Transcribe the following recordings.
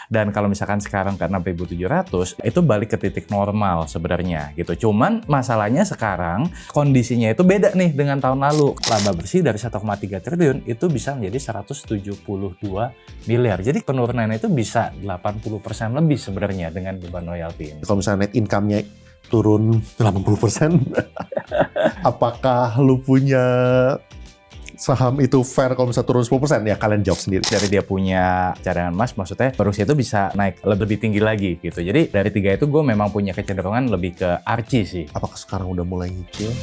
Dan kalau misalkan sekarang ke 6.700 itu balik ke titik normal sebenarnya gitu. Cuman masalahnya sekarang kondisinya itu beda nih dengan tahun lalu. Laba bersih dari 1,3 triliun itu bisa menjadi 172 miliar. Jadi penurunannya itu bisa 80% lebih sebenarnya dengan beban royalti ini. Kalau misalnya net income-nya turun 80%, apakah lu punya saham itu fair kalau misalnya turun 10%? Ya kalian jawab sendiri. Dari dia punya cadangan emas, maksudnya Rusia itu bisa naik lebih tinggi lagi gitu. Jadi dari 3 itu gue memang punya kecenderungan lebih ke Archie sih. Apakah sekarang udah mulai nyicil?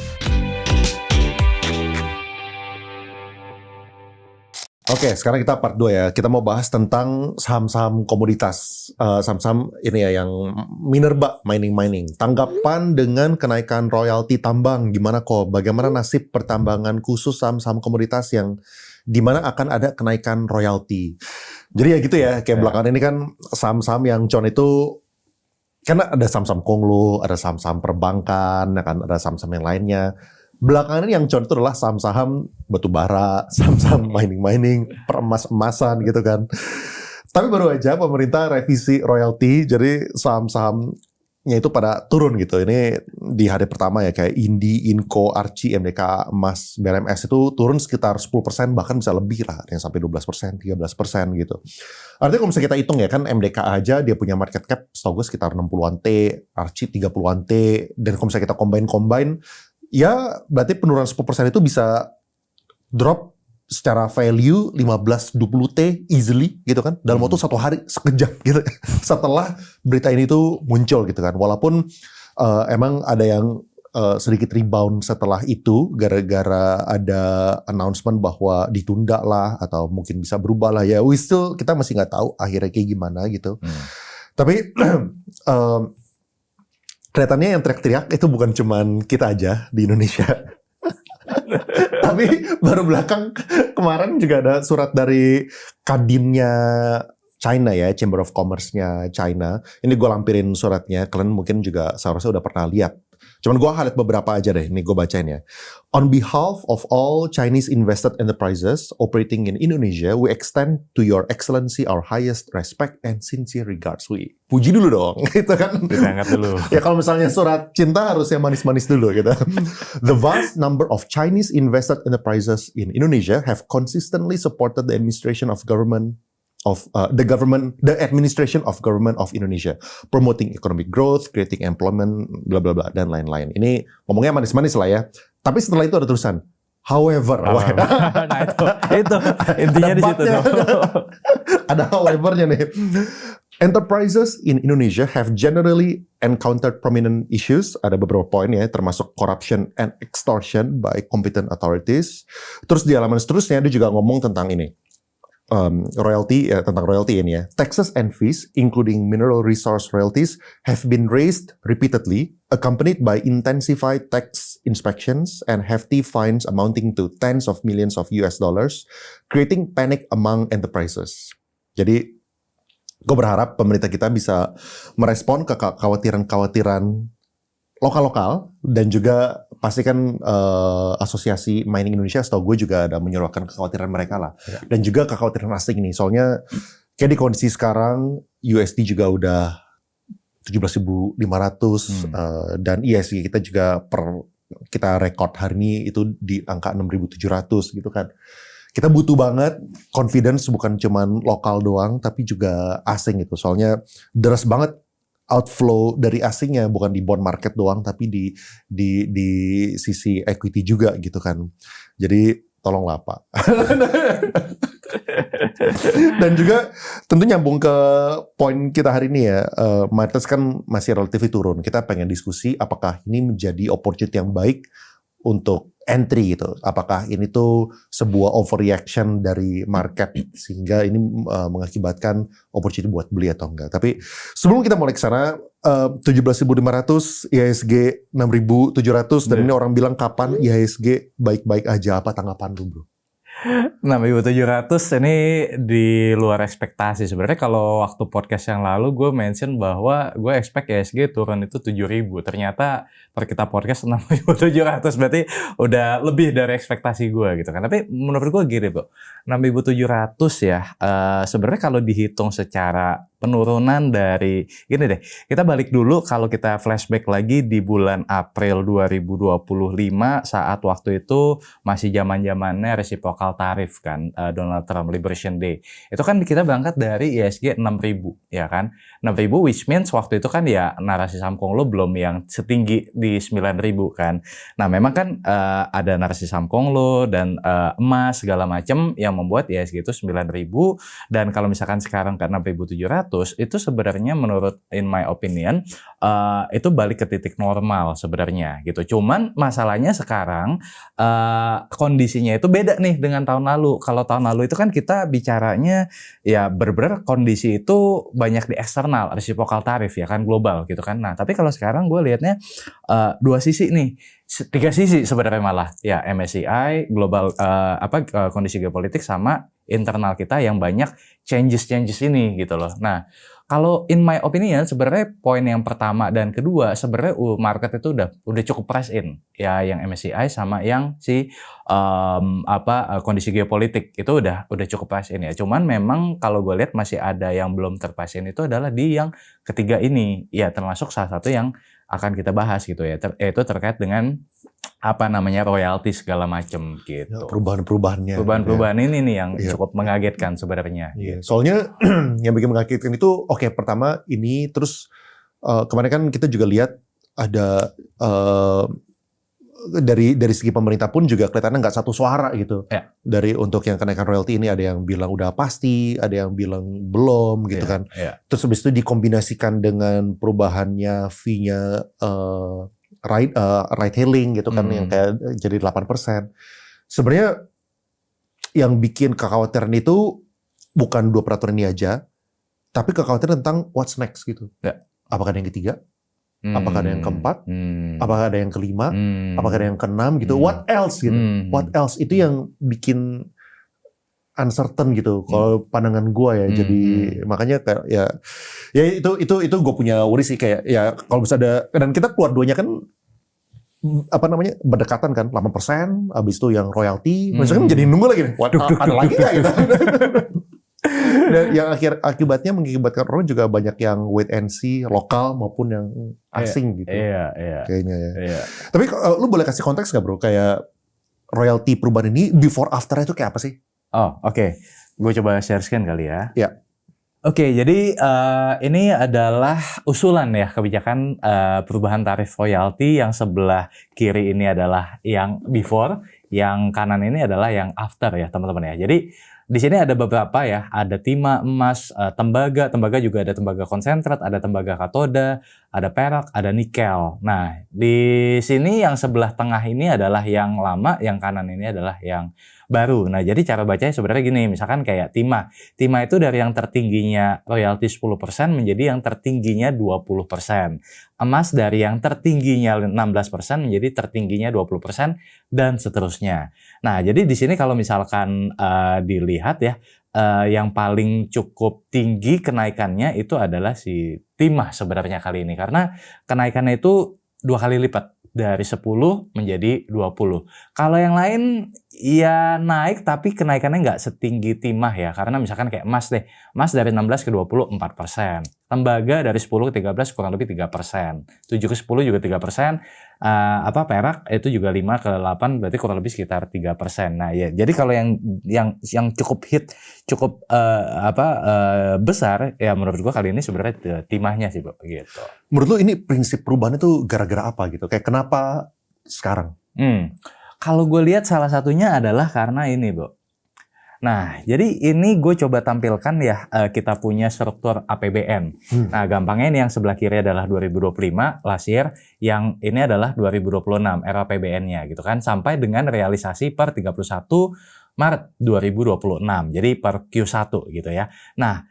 Oke, sekarang kita part 2 ya. Kita mau bahas tentang saham-saham komoditas. Saham-saham ini ya yang minerba, mining. Tanggapan dengan kenaikan royalti tambang, gimana kok? Bagaimana nasib pertambangan khusus saham-saham komoditas yang dimana akan ada kenaikan royalti? Jadi ya gitu ya, kayak belakangan ini kan saham-saham yang Con itu, karena ada saham-saham Konglo, ada saham-saham perbankan, kan ada saham-saham yang lainnya. Belakangan ini yang Con itu adalah saham-saham batubara, saham-saham mining, peremas-emasan gitu kan. Tapi baru aja pemerintah revisi royalti, jadi saham-sahamnya itu pada turun gitu. Ini di hari pertama ya, kayak Indi, Inco, Archie, MDK, Emas, BLMS itu turun sekitar 10%, bahkan bisa lebih lah, ada yang sampai 12%, 13% gitu. Artinya kalau misalnya kita hitung ya kan, MDK aja dia punya market cap setahu gue sekitar 60-an T, Archie 30-an T, dan kalau misalnya kita combine, ya berarti penurunan 10% itu bisa drop secara value 15-20 T easily gitu kan, dalam waktu 1 hari, sekejap gitu setelah berita ini tuh muncul gitu kan. Walaupun emang ada yang sedikit rebound setelah itu gara-gara ada announcement bahwa ditunda lah atau mungkin bisa berubah lah ya. Kita masih nggak tahu akhirnya kayak gimana gitu. Tapi kelihatannya yang teriak-teriak itu bukan cuman kita aja di Indonesia. Tapi baru belakang kemarin juga ada surat dari Kadinnya China ya, Chamber of Commerce-nya China. Ini gue lampirin suratnya, kalian mungkin juga seharusnya udah pernah lihat. Cuman gue highlight beberapa aja deh, ini gue bacain ya. On behalf of all Chinese invested enterprises operating in Indonesia, we extend to your excellency our highest respect and sincere regards. Puji dulu dong, gitu kan. Kita angkat dulu. Ya kalau misalnya surat cinta harusnya manis-manis dulu gitu. The vast number of Chinese invested enterprises in Indonesia have consistently supported the administration of government the administration of government of Indonesia, promoting economic growth, creating employment, bla bla bla dan lain-lain. Ini ngomongnya manis-manis lah ya. Tapi setelah itu ada tulisan however. Nah itu intinya di situ tuh. Ada however-nya nih. Enterprises in Indonesia have generally encountered prominent issues. Ada beberapa poin ya, termasuk corruption and extortion by competent authorities. Terus di halaman seterusnya dia juga ngomong tentang ini. Royalty, tentang royalty ini ya. Taxes and fees, including mineral resource royalties, have been raised repeatedly, accompanied by intensified tax inspections and hefty fines amounting to tens of millions of US dollars, creating panic among enterprises. Jadi, gue berharap pemerintah kita bisa merespon ke kekhawatiran-kekhawatiran lokal-lokal, dan juga pastikan asosiasi mining Indonesia setahu gue juga ada menyuarakan kekhawatiran mereka lah. Ya. Dan juga kekhawatiran asing ini. Soalnya kayak di kondisi sekarang USD juga udah 17.500 dan ISG kita juga kita rekod hari ini itu di angka 6.700 gitu kan. Kita butuh banget confidence bukan cuman lokal doang tapi juga asing gitu. Soalnya deras banget outflow dari asingnya, bukan di bond market doang tapi di sisi equity juga gitu kan. Jadi tolonglah Pak. Dan juga tentu nyambung ke poin kita hari ini ya, market kan masih relatif turun. Kita pengen diskusi apakah ini menjadi opportunity yang baik untuk entry gitu. Apakah ini tuh sebuah overreaction dari market sehingga ini mengakibatkan opportunity buat beli atau enggak. Tapi sebelum kita mulai ke sana, 17.500, IHSG 6.700 dan ini orang bilang kapan IHSG baik-baik aja, apa tanggapan lu bro? 6.700 ini di luar ekspektasi. Sebenarnya kalau waktu podcast yang lalu gue mention bahwa gue expect IHSG turun itu 7.000. Ternyata per kita podcast 6.700 berarti udah lebih dari ekspektasi gue gitu kan. Tapi menurut gue gini bro, 6.700 ya sebenarnya kalau dihitung secara penurunan dari gini deh, kita balik dulu kalau kita flashback lagi di bulan April 2025 saat waktu itu masih zaman-zamannya reciprocal tariff kan, Donald Trump Liberation Day. Itu kan kita berangkat dari ISG 6.000 ya kan. 6.000 which means waktu itu kan ya narasi saham Konglo belum yang setinggi di 9.000 kan. Nah, memang kan ada narasi saham Konglo dan emas segala macam yang membuat ISG itu 9.000 dan kalau misalkan sekarang ke 6.700 itu sebenarnya menurut in my opinion itu balik ke titik normal sebenarnya gitu. Cuman masalahnya sekarang kondisinya itu beda nih dengan tahun lalu. Kalau tahun lalu itu kan kita bicaranya ya bener-bener kondisi itu banyak di eksternal, reciprocal tariff ya kan global gitu kan. Nah, tapi kalau sekarang gue lihatnya dua sisi nih. Tiga sisi sebenarnya malah ya MSCI global kondisi geopolitik sama internal kita yang banyak changes ini gitu loh. Nah, kalau in my opinion sebenarnya poin yang pertama dan kedua sebenarnya market itu udah cukup price in ya yang MSCI sama yang kondisi geopolitik itu udah cukup price in ya. Cuman memang kalau gue lihat masih ada yang belum terprice in itu adalah di yang ketiga ini ya, termasuk salah satu yang akan kita bahas gitu ya, yaitu terkait dengan royalti segala macam gitu. Ya, perubahan-perubahannya. Perubahan-perubahan ini nih yang cukup mengagetkan sebenarnya. Iya. Soalnya yang bikin mengagetkan itu pertama ini terus kemarin kan kita juga lihat ada dari segi pemerintah pun juga kelihatannya nggak satu suara gitu. Ya. Dari untuk yang kenaikan royalti ini ada yang bilang udah pasti, ada yang bilang belum gitu kan. Ya. Terus habis itu dikombinasikan dengan perubahannya fee-nya ride hailing gitu kan yang kayak jadi 8%. Sebenarnya yang bikin kekhawatiran itu bukan dua peraturan ini aja, tapi kekhawatiran tentang what's next gitu. Ya. Apakah ada yang ketiga? Apakah ada yang keempat? Apakah ada yang kelima? Apakah ada yang keenam gitu? What else gitu? What else? Itu yang bikin uncertain gitu. Kalau pandangan gue ya, jadi makanya kayak ya itu gue punya worry sih kayak ya kalau bisa ada, dan kita keluar duanya kan berdekatan kan 8%, habis itu yang royalty, maksudnya kan jadi nunggu lagi nih. Waduh, ada lagi nggak gitu? Dan yang akibatnya mengakibatkan orang juga banyak yang wait and see lokal maupun yang asing gitu. Iya. Kayaknya ya. Iya. Tapi lu boleh kasih konteks nggak bro? Kayak royalty perubahan ini before after itu kayak apa sih? Oh oke. Gue coba share screen kali ya. Iya. Oke, jadi ini adalah usulan ya kebijakan perubahan tarif royalti. Yang sebelah kiri ini adalah yang before, yang kanan ini adalah yang after ya teman-teman ya. Jadi di sini ada beberapa ya, ada timah, emas, tembaga juga ada tembaga konsentrat, ada tembaga katoda, ada perak, ada nikel. Nah, di sini yang sebelah tengah ini adalah yang lama, yang kanan ini adalah yang baru. Nah, jadi cara bacanya sebenarnya gini, misalkan kayak timah. Timah itu dari yang tertingginya royalti 10% menjadi yang tertingginya 20%. Emas dari yang tertingginya 16% menjadi tertingginya 20% dan seterusnya. Nah, jadi di sini kalau misalkan dilihat ya, yang paling cukup tinggi kenaikannya itu adalah si timah sebenarnya kali ini. Karena kenaikannya itu 2 kali lipat. Dari 10 menjadi 20. Kalau yang lain ya naik tapi kenaikannya nggak setinggi timah ya. Karena misalkan kayak emas deh. Emas dari 16 ke 20 4%. Tembaga dari 10 ke 13 kurang lebih 3%. 7 ke 10 juga 3%. Perak itu juga 5 ke 8 berarti kurang lebih sekitar 3%. Nah ya, jadi kalau yang cukup hit, cukup besar ya menurut gua kali ini sebenarnya timahnya sih, Bro, gitu. Menurut lu ini prinsip perubahan itu gara-gara apa gitu? Kayak kenapa sekarang? Kalau gue lihat salah satunya adalah karena ini, Bro. Nah, jadi ini gue coba tampilkan ya, kita punya struktur APBN. Nah, gampangnya ini yang sebelah kiri adalah 2025 last year, yang ini adalah 2026 RAPBN-nya gitu kan, sampai dengan realisasi per 31 Maret 2026. Jadi per Q1 gitu ya. Nah,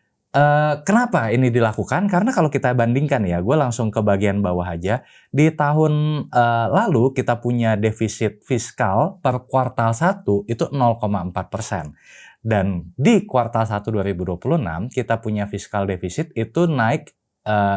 kenapa ini dilakukan? Karena kalau kita bandingkan ya, gue langsung ke bagian bawah aja. Di tahun lalu kita punya defisit fiskal per kuartal 1 itu 0,4%. Dan di kuartal 1 2026 kita punya fiskal defisit itu naik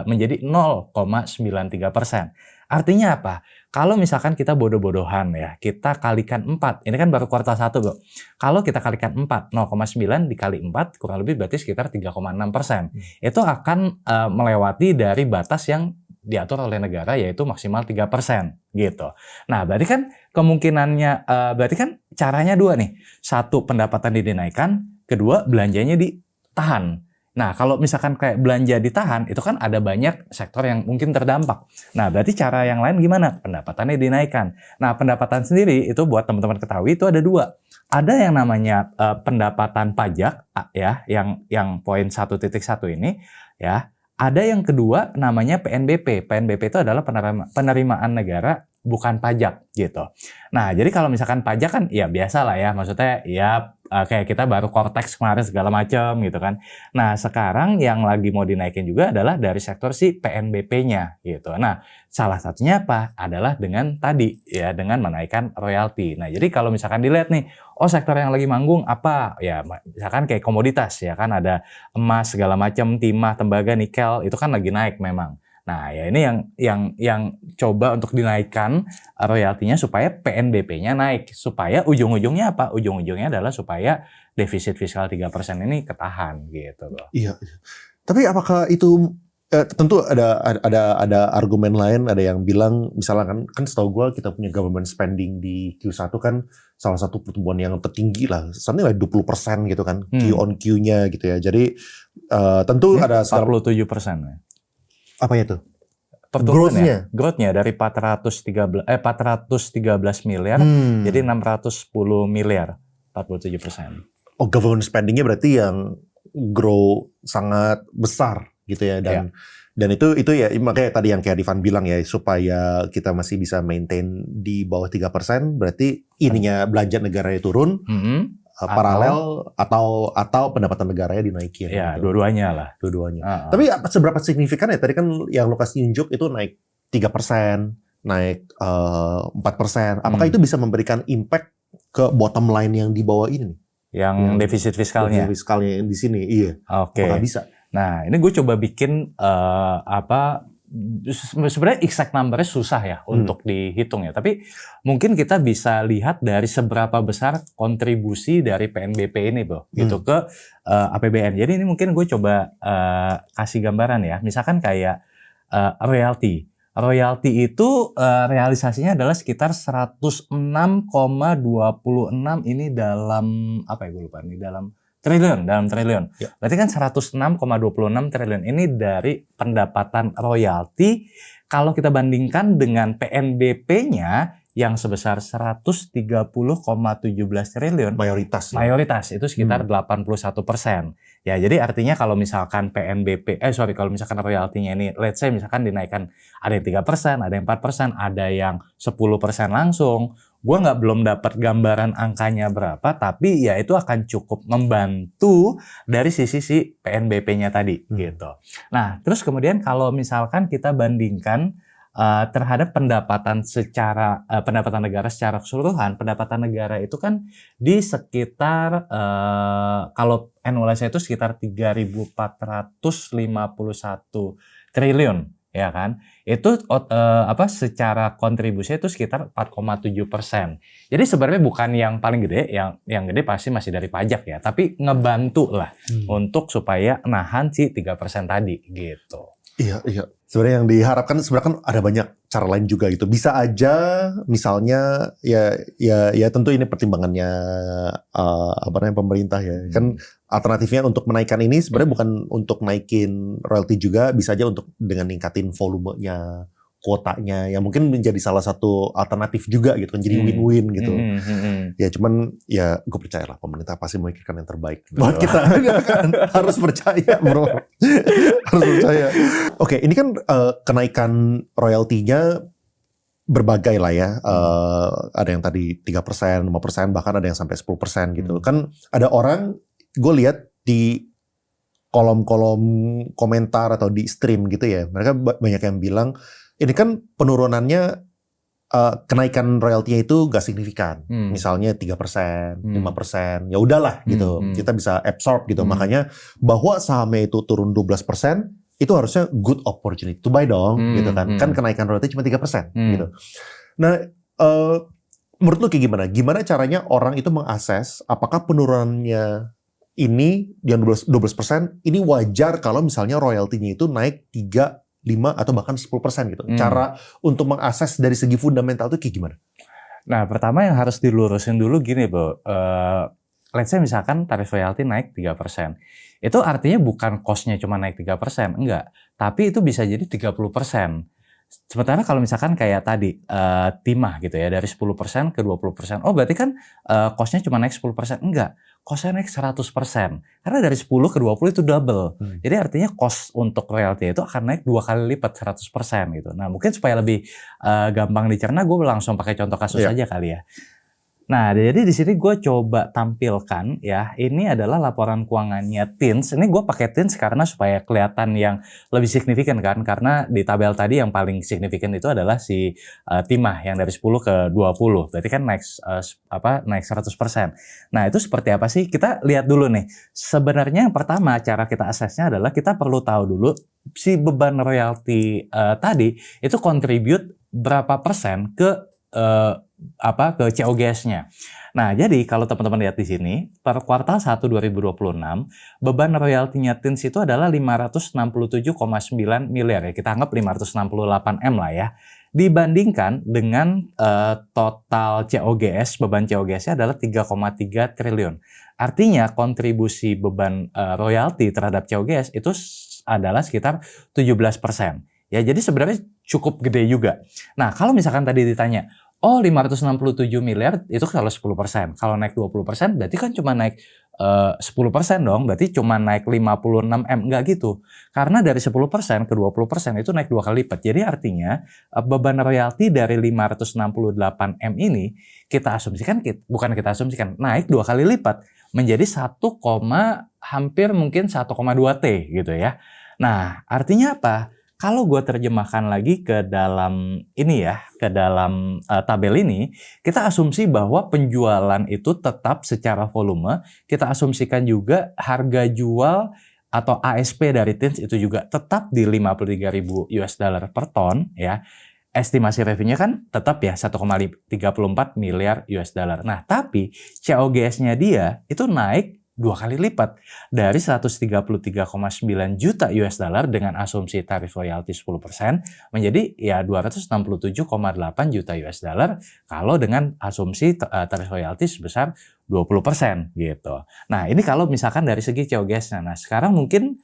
menjadi 0,93%. Artinya apa? Kalau misalkan kita bodoh-bodohan ya, kita kalikan 4. Ini kan baru kuartal 1, Bro. Kalau kita kalikan 4, 0,9 dikali 4 kurang lebih berarti sekitar 3,6%. Itu akan melewati dari batas yang diatur oleh negara yaitu maksimal 3% gitu. Nah, berarti kan kemungkinannya berarti kan caranya dua nih. Satu, pendapatan dinaikkan, kedua belanjanya ditahan. Nah, kalau misalkan kayak belanja ditahan, itu kan ada banyak sektor yang mungkin terdampak. Nah, berarti cara yang lain gimana? Pendapatannya dinaikkan. Nah, pendapatan sendiri itu buat teman-teman ketahui itu ada dua. Ada yang namanya pendapatan pajak ya, yang poin 1.1 ini ya. Ada yang kedua namanya PNBP. PNBP itu adalah penerimaan negara bukan pajak gitu. Nah, jadi kalau misalkan pajak kan ya biasa lah ya, maksudnya ya kayak kita baru Cortex kemarin segala macam gitu kan. Nah, sekarang yang lagi mau dinaikin juga adalah dari sektor si PNBP-nya gitu. Nah, salah satunya apa? Adalah dengan tadi ya, dengan menaikkan royalti. Nah, jadi kalau misalkan dilihat nih, oh sektor yang lagi manggung apa? Ya misalkan kayak komoditas ya kan, ada emas segala macam, timah, tembaga, nikel, itu kan lagi naik memang. Nah, ya ini yang coba untuk dinaikkan royaltinya supaya PNBP-nya naik. Supaya ujung-ujungnya apa? Ujung-ujungnya adalah supaya defisit fiskal 3% ini ketahan gitu loh. Iya. Tapi apakah itu tentu ada argumen lain, ada yang bilang misalnya kan setahu gue kita punya government spending di Q1 kan salah satu pertumbuhan yang tertinggi lah, something like 20% gitu kan, Q on Q-nya gitu ya. Jadi tentu ada 47% ya. Apa ya tuh? Pertumbuhannya, growth-nya dari 413 miliar jadi 610 miliar, 47%. Oh, government spending-nya berarti yang grow sangat besar gitu ya, dan itu ya makanya tadi yang kayak Rifan bilang ya, supaya kita masih bisa maintain di bawah 3%, berarti ininya belanja negaranya turun. Paralel atau pendapatan negaranya dinaikin. Ya, gitu. dua-duanya lah. Dua-duanya. Tapi seberapa signifikan ya? Tadi kan yang Lukas tunjuk itu naik 3%, naik 4%. Apakah itu bisa memberikan impact ke bottom line yang di bawah ini nih? Yang defisit fiskalnya? Defisit fiskalnya di sini, iya. Oke. Apakah bisa? Nah, ini gue coba bikin sebenarnya exact number-nya susah ya untuk dihitung ya. Tapi mungkin kita bisa lihat dari seberapa besar kontribusi dari PNBP ini, Bro, gitu ke APBN. Jadi ini mungkin gue coba kasih gambaran ya. Misalkan kayak royalti. Royalti itu realisasinya adalah sekitar 106,26 ini dalam apa ya, gue lupa nih, dalam triliun. Ya. Berarti kan 106,26 triliun ini dari pendapatan royalti. Kalau kita bandingkan dengan PNBP-nya yang sebesar 130,17 triliun. Mayoritas itu sekitar 81%. Ya, jadi artinya kalau misalkan kalau misalkan royaltinya ini, let's say misalkan dinaikkan ada yang 3%, ada yang 4%, ada yang 10% langsung. Gue belum dapat gambaran angkanya berapa, tapi ya itu akan cukup membantu dari sisi PNBP-nya tadi gitu. Nah, terus kemudian kalau misalkan kita bandingkan terhadap pendapatan negara secara keseluruhan, pendapatan negara itu kan di sekitar kalau annualized itu sekitar 3.451 triliun. Ya kan, itu secara kontribusi itu sekitar 4,7%. Jadi sebenarnya bukan yang paling gede, yang gede pasti masih dari pajak ya, tapi ngebantu lah untuk supaya nahan si 3% tadi gitu. Iya. Sebenarnya yang diharapkan sebenarnya kan ada banyak cara lain juga gitu. Bisa aja misalnya ya tentu ini pertimbangannya pemerintah ya. Kan alternatifnya untuk menaikkan ini sebenarnya bukan untuk naikin royalti juga, bisa aja untuk dengan ningkatin volumenya, kuotanya, yang mungkin menjadi salah satu alternatif juga gitu kan, jadi win-win gitu. Ya cuman ya gue percaya lah pemerintah pasti memikirkan yang terbaik buat kita. Harus percaya, bro. Harus percaya. Oke, ini kan kenaikan royaltinya berbagai lah ya. Ada yang tadi 3%, 5%, bahkan ada yang sampai 10% gitu. Kan ada orang, gue lihat di kolom-kolom komentar atau di stream gitu ya, mereka banyak yang bilang ini kan penurunannya, kenaikan royaltinya itu gak signifikan. Misalnya 3%, 5%, ya udahlah gitu. Kita bisa absorb gitu. Makanya bahwa sahamnya itu turun 12%, itu harusnya good opportunity to buy dong, gitu kan. Kan kenaikan royalti cuma 3%, gitu. Nah, menurut lu kayak gimana? Gimana caranya orang itu mengakses apakah penurunannya ini yang 12% ini wajar kalau misalnya royaltinya itu naik 3, 5 atau bahkan 10% gitu. Cara untuk mengakses dari segi fundamental itu kayak gimana? Nah, pertama yang harus dilurusin dulu gini, Bro. Let's say misalkan tarif royalti naik 3%. Itu artinya bukan cost-nya cuma naik 3%, enggak. Tapi itu bisa jadi 30%. Sementara kalau misalkan kayak tadi, timah gitu ya, dari 10% ke 20%. Oh berarti kan cost-nya cuma naik 10%. Enggak, cost-nya naik 100%. Karena dari 10 ke 20 itu double. Jadi artinya cost untuk royalti itu akan naik 2 kali lipat 100% gitu. Nah mungkin supaya lebih gampang dicerna, gue langsung pakai contoh kasus aja kali ya. Nah, jadi di sini gue coba tampilkan ya, ini adalah laporan keuangannya TINS. Ini gue pakai TINS karena supaya kelihatan yang lebih signifikan kan, karena di tabel tadi yang paling signifikan itu adalah si timah yang dari 10 ke 20. Berarti kan naik 100%. Nah, itu seperti apa sih? Kita lihat dulu nih. Sebenarnya yang pertama cara kita aksesnya adalah kita perlu tahu dulu si beban royalti tadi itu contribute berapa persen ke ke COGS-nya. Nah, jadi kalau teman-teman lihat di sini, per kuartal 1 2026, beban royaltinya TINS itu adalah 567,9 miliar ya. Kita anggap 568 M lah ya. Dibandingkan dengan total COGS, beban COGS-nya adalah 3,3 triliun. Artinya kontribusi beban royalti terhadap COGS itu adalah sekitar 17%. Ya, jadi sebenarnya cukup gede juga. Nah, kalau misalkan tadi ditanya, 567 miliar itu kalau 10%. Kalau naik 20% berarti kan cuma naik 10% dong. Berarti cuma naik 56 M. Enggak gitu. Karena dari 10% ke 20% itu naik 2 kali lipat. Jadi artinya beban royalti dari 568 M ini bukan kita asumsikan, naik 2 kali lipat menjadi 1, hampir mungkin 1,2 T gitu ya. Nah, artinya apa? Kalau gue terjemahkan lagi ke dalam tabel ini, kita asumsi bahwa penjualan itu tetap secara volume, kita asumsikan juga harga jual atau ASP dari TINS itu juga tetap di 53.000 US dollar per ton ya. Estimasi revenue kan tetap ya 1,34 miliar US dollar. Nah, tapi COGS-nya dia itu naik 2 kali lipat dari 133,9 juta US dollar dengan asumsi tarif royalti 10% menjadi ya 267,8 juta US dollar kalau dengan asumsi tarif royalti sebesar 20% gitu. Nah, ini kalau misalkan dari segi COGS-nya. Nah, sekarang mungkin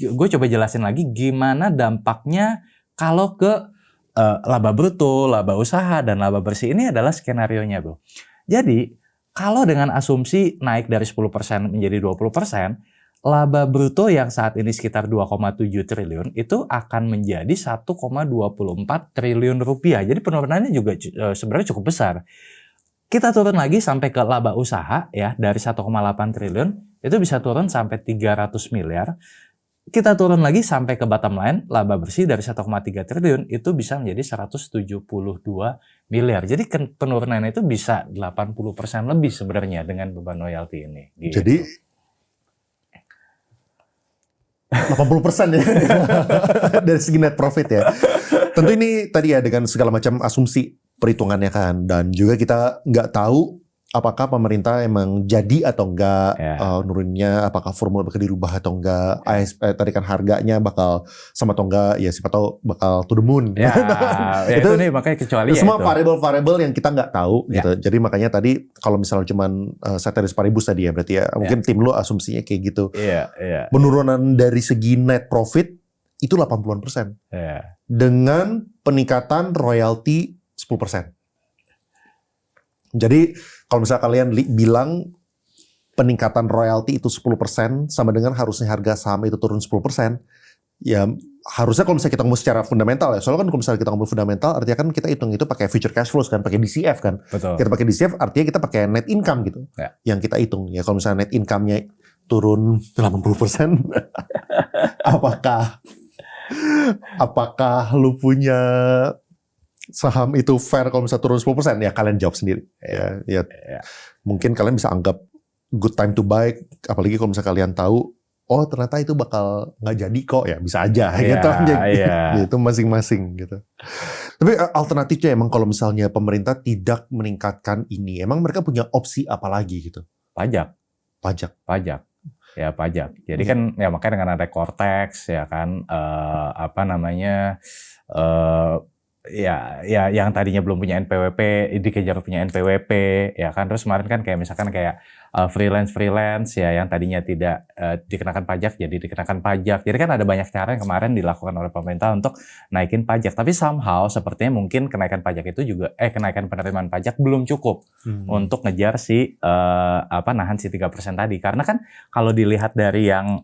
gue coba jelasin lagi gimana dampaknya kalau ke laba bruto, laba usaha, dan laba bersih. Ini adalah skenarionya, Bro. Jadi, kalau dengan asumsi naik dari 10% menjadi 20%, laba bruto yang saat ini sekitar 2,7 triliun itu akan menjadi 1,24 triliun rupiah. Jadi penurunannya juga sebenarnya cukup besar. Kita turun lagi sampai ke laba usaha ya, dari 1,8 triliun itu bisa turun sampai 300 miliar. Kita turun lagi sampai ke bottom line, laba bersih dari 1,3 triliun itu bisa menjadi 172 miliar. Jadi penurunannya itu bisa 80% lebih sebenarnya dengan beban royalti ini. Gitu. Jadi 80% ya dari segi net profit ya. Tentu ini tadi ya dengan segala macam asumsi perhitungannya kan, dan juga kita nggak tahu apakah pemerintah emang jadi atau enggak nuruninnya, apakah formula bakal dirubah atau enggak, tadi kan harganya bakal sama atau enggak, ya siapa tahu bakal to the moon. Ya, itu nih makanya kecuali semua ya variabel-variabel yang kita nggak tahu gitu. Jadi makanya tadi kalau misalnya cuman ceteris paribus tadi ya berarti ya mungkin tim lu asumsinya kayak gitu. Penurunan dari segi net profit itu 80%. Dengan peningkatan royalti 10%. Jadi kalau misalnya kalian bilang peningkatan royalti itu 10% sama dengan harusnya harga saham itu turun 10%, ya harusnya kalau misalnya kita ngomong secara fundamental ya, soalnya kan kalau misalnya kita ngomong fundamental artinya kan kita hitung itu pakai future cash flows kan, pakai DCF kan. Betul. Kita pakai DCF artinya kita pakai net income gitu. Yang kita hitung ya, kalau misalnya net income-nya turun 80%, apakah lu punya saham itu fair kalau misalnya turun 10%? Ya kalian jawab sendiri. Ya. Mungkin kalian bisa anggap good time to buy, apalagi kalau misalnya kalian tahu oh ternyata itu bakal nggak jadi kok ya, bisa aja Iya, gitu. iya. Itu masing-masing gitu. Tapi alternatifnya emang kalau misalnya pemerintah tidak meningkatkan ini, emang mereka punya opsi apa lagi gitu? Pajak. Pajak. Ya pajak. Jadi Iya. kan ya makanya dengan ada Cortex ya kan apa namanya eh ya yang tadinya belum punya NPWP dikejar punya NPWP ya kan. Terus kemarin kan kayak misalkan kayak freelance ya yang tadinya tidak dikenakan pajak jadi dikenakan pajak. Jadi kan ada banyak cara yang kemarin dilakukan oleh pemerintah untuk naikin pajak. Tapi somehow sepertinya mungkin kenaikan pajak itu juga kenaikan penerimaan pajak belum cukup untuk ngejar si nahan si 3% tadi. Karena kan kalau dilihat dari yang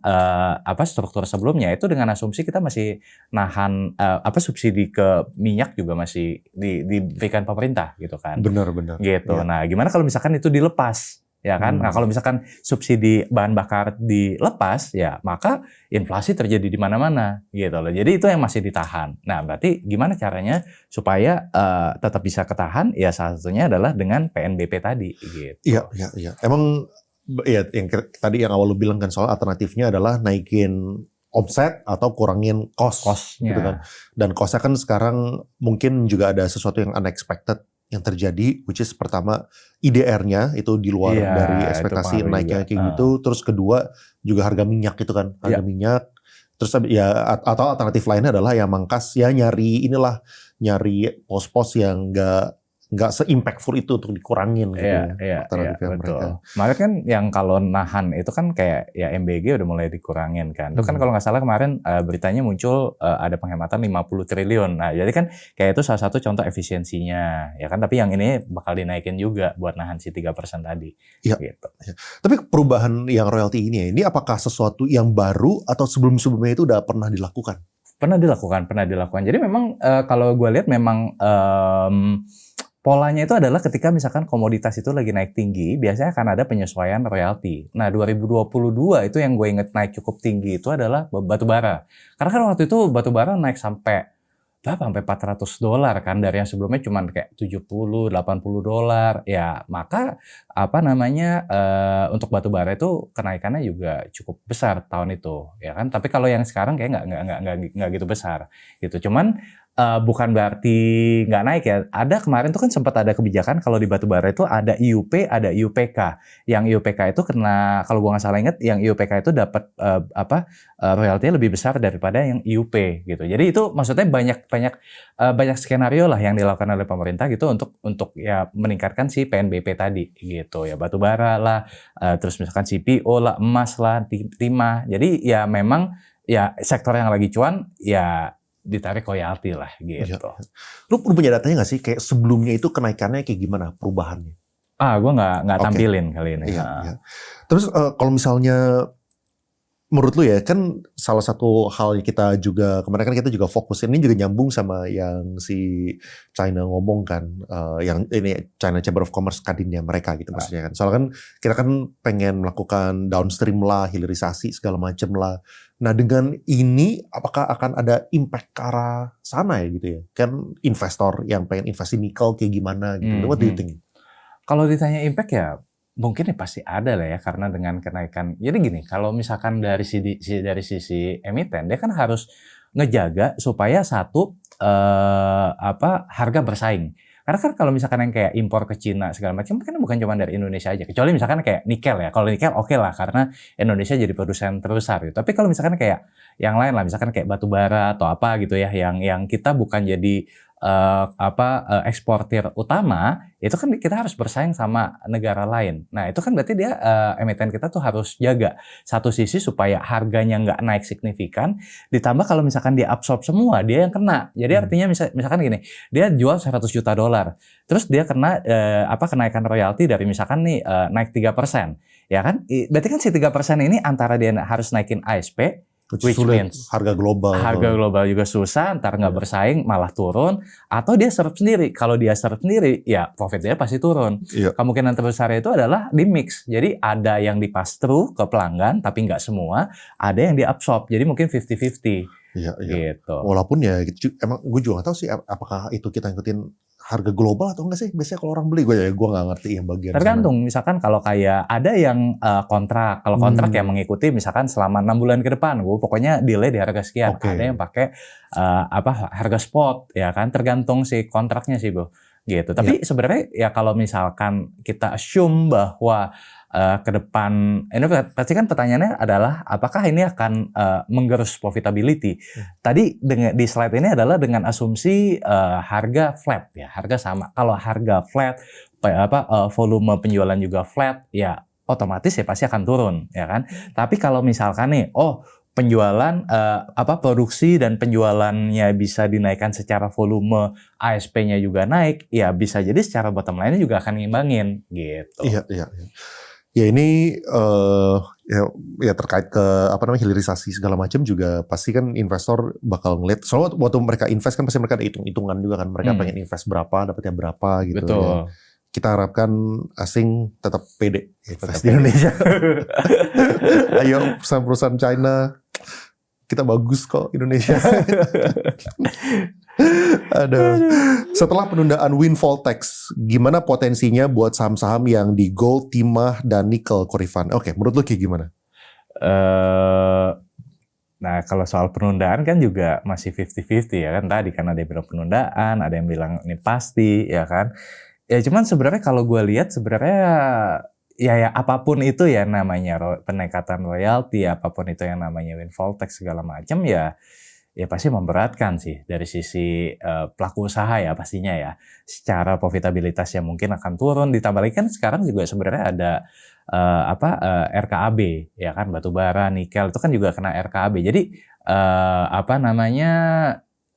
struktur sebelumnya itu dengan asumsi kita masih nahan subsidi ke minyak juga masih diberikan pemerintah gitu kan. Benar. Gitu. Iya. Nah, gimana kalau misalkan itu dilepas? Ya kan? Nah, kalau misalkan subsidi bahan bakar dilepas, ya maka inflasi terjadi di mana-mana gitu loh. Jadi itu yang masih ditahan. Nah, berarti gimana caranya supaya tetap bisa ketahan? Ya salah satunya adalah dengan PNBP tadi gitu. Iya. Emang ya tadi yang awal lu bilang kan soal alternatifnya adalah naikin omset atau kurangin cost gitu kan. Dan costnya kan sekarang mungkin juga ada sesuatu yang unexpected yang terjadi, which is pertama IDR-nya itu di luar dari ekspektasi naiknya kayak gitu. Terus kedua juga harga minyak gitu kan, harga minyak. Terus ya atau alternatif lainnya adalah yang mangkas ya nyari pos-pos yang nggak se-impactful itu untuk dikurangin gitu Iya, alternatifnya betul. mereka. Makanya kan yang kalau nahan itu kan kayak ya MBG udah mulai dikurangin kan. Itu kan kalau nggak salah kemarin beritanya muncul ada penghematan 50 triliun. Nah, jadi kan kayak itu salah satu contoh efisiensinya ya kan. Tapi yang ini bakal dinaikin juga buat nahan si 3% tadi. Iya. Gitu. Tapi perubahan yang royalti ini apakah sesuatu yang baru atau sebelum-sebelumnya itu udah pernah dilakukan? Pernah dilakukan. Jadi memang kalau gue lihat memang polanya itu adalah ketika misalkan komoditas itu lagi naik tinggi, biasanya akan ada penyesuaian royalti. Nah, 2022 itu yang gue inget naik cukup tinggi itu adalah batu bara. Karena kan waktu itu batu bara naik sampai $400 kan, dari yang sebelumnya cuma kayak $70, $80. Ya, maka untuk batu bara itu kenaikannya juga cukup besar tahun itu, ya kan. Tapi kalau yang sekarang kayak nggak gitu besar gitu. Cuman bukan berarti nggak naik ya. Ada kemarin tuh kan sempat ada kebijakan kalau di batubara itu ada IUP, ada IUPK. Yang IUPK itu kena, kalau gua nggak salah ingat, yang IUPK itu dapat royaltinya lebih besar daripada yang IUP gitu. Jadi itu maksudnya banyak skenario lah yang dilakukan oleh pemerintah gitu untuk ya meningkatkan si PNBP tadi gitu ya, batubara lah, terus misalkan CPO lah, emas lah, timah. Jadi ya memang ya sektor yang lagi cuan ya ditarik royalti lah gitu. Ya. Lu punya datanya nggak sih kayak sebelumnya itu kenaikannya kayak gimana perubahannya? Gue nggak tampilin kali ini. Iya. Terus kalau misalnya menurut lu ya, kan salah satu hal yang kita juga kemarin kan kita juga fokus ini juga nyambung sama yang si China ngomong kan, yang ini China Chamber of Commerce kadinnya mereka gitu maksudnya kan. Soalnya kan kita kan pengen melakukan downstream lah, hilirisasi segala macam lah. Nah dengan ini apakah akan ada impact ke arah sana ya gitu ya? Kan investor yang pengen investasi nikel kayak gimana gitu. What do you think? Kalau ditanya impact ya mungkin ya pasti ada lah ya, karena dengan kenaikan. Jadi gini, kalau misalkan dari sisi emiten, dia kan harus ngejaga supaya harga bersaing. Karena kan kalau misalkan yang kayak impor ke Cina segala macam kan bukan cuma dari Indonesia aja. Kecuali misalkan kayak nikel ya. Kalau nikel oke lah karena Indonesia jadi produsen terbesar gitu. Tapi kalau misalkan kayak yang lain lah, misalkan kayak batu bara atau apa gitu ya, yang kita bukan jadi eksportir utama, itu kan kita harus bersaing sama negara lain. Nah itu kan berarti dia emiten kita tuh harus jaga satu sisi supaya harganya nggak naik signifikan, ditambah kalau misalkan dia absorb semua, dia yang kena. Jadi artinya misalkan gini, dia jual $100 juta, terus dia kena kenaikan royalti dari misalkan nih naik 3%, ya kan? Berarti kan si 3% ini antara dia harus naikin ASP, which means harga global juga susah, ntar nggak bersaing malah turun, atau dia serve sendiri. Kalau dia serve sendiri ya profit dia pasti turun. Kemungkinan terbesar itu adalah di mix, jadi ada yang di pass through ke pelanggan tapi nggak semua, ada yang di absorb, jadi mungkin 50-50. Iya. Gitu. Walaupun ya gitu, emang gue juga nggak tahu sih apakah itu kita ngikutin harga global atau enggak sih? Biasanya kalau orang beli gue nggak ngerti yang bagian Tergantung, misalkan kalau kayak ada yang kontrak, kalau kontrak yang mengikuti misalkan selama 6 bulan ke depan, gue pokoknya delay di harga sekian. Oke. Ada yang pakai harga spot, ya kan, tergantung si kontraknya sih, Bro. Gitu. Tapi sebenarnya ya kalau misalkan kita assume bahwa ke depan, ini pasti kan pertanyaannya adalah apakah ini akan menggerus profitability. Tadi di slide ini adalah dengan asumsi harga flat ya, harga sama. Kalau harga flat, volume penjualan juga flat, ya otomatis ya pasti akan turun, ya kan. Tapi kalau misalkan nih, penjualan produksi dan penjualannya bisa dinaikkan secara volume, ASP-nya juga naik, ya bisa jadi secara bottom line-nya juga akan ngimbangin gitu. Iya. Ya ini ya terkait ke hilirisasi segala macam juga pasti kan investor bakal ngeliat. Soalnya waktu mereka invest kan pasti mereka ada hitung-hitungan juga kan, mereka pengen invest berapa, dapatnya berapa gitu. Betul. Ya. Kita harapkan asing tetap pede invest di Indonesia. Ayo perusahaan China, kita bagus kok Indonesia. Setelah penundaan windfall tax, gimana potensinya buat saham-saham yang di gold, timah, dan nikel, Korifan? Oke, menurut lu kayak gimana? Nah, kalau soal penundaan kan juga masih 50-50 ya kan. Tadi kan ada yang bilang penundaan, ada yang bilang ini pasti ya kan. Ya cuman sebenarnya kalau gue lihat sebenarnya ya apapun itu ya namanya peningkatan royalti, apapun itu yang namanya windfall tax segala macam ya pasti memberatkan sih dari sisi pelaku usaha ya pastinya ya. Secara profitabilitas yang mungkin akan turun, ditambah lagi kan sekarang juga sebenarnya ada RKAB ya kan, batu bara, nikel itu kan juga kena RKAB. Jadi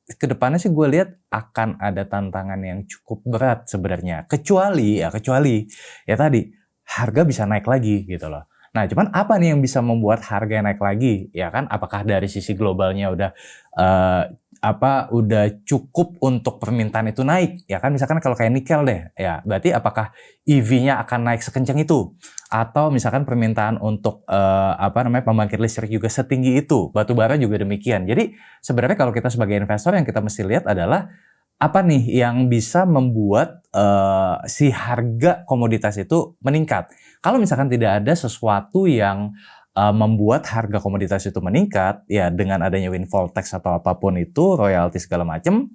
kedepannya sih gue lihat akan ada tantangan yang cukup berat sebenarnya. Kecuali ya tadi harga bisa naik lagi gitu loh. Nah, cuman apa nih yang bisa membuat harga naik lagi? Ya kan, apakah dari sisi globalnya udah cukup untuk permintaan itu naik? Ya kan, misalkan kalau kayak nikel deh, ya berarti apakah EV-nya akan naik sekencang itu? Atau misalkan permintaan untuk pembangkit listrik juga setinggi itu? Batu bara juga demikian. Jadi sebenarnya kalau kita sebagai investor yang kita mesti lihat adalah apa nih yang bisa membuat si harga komoditas itu meningkat. Kalau misalkan tidak ada sesuatu yang membuat harga komoditas itu meningkat, ya dengan adanya windfall tax atau apapun itu, royalti segala macam,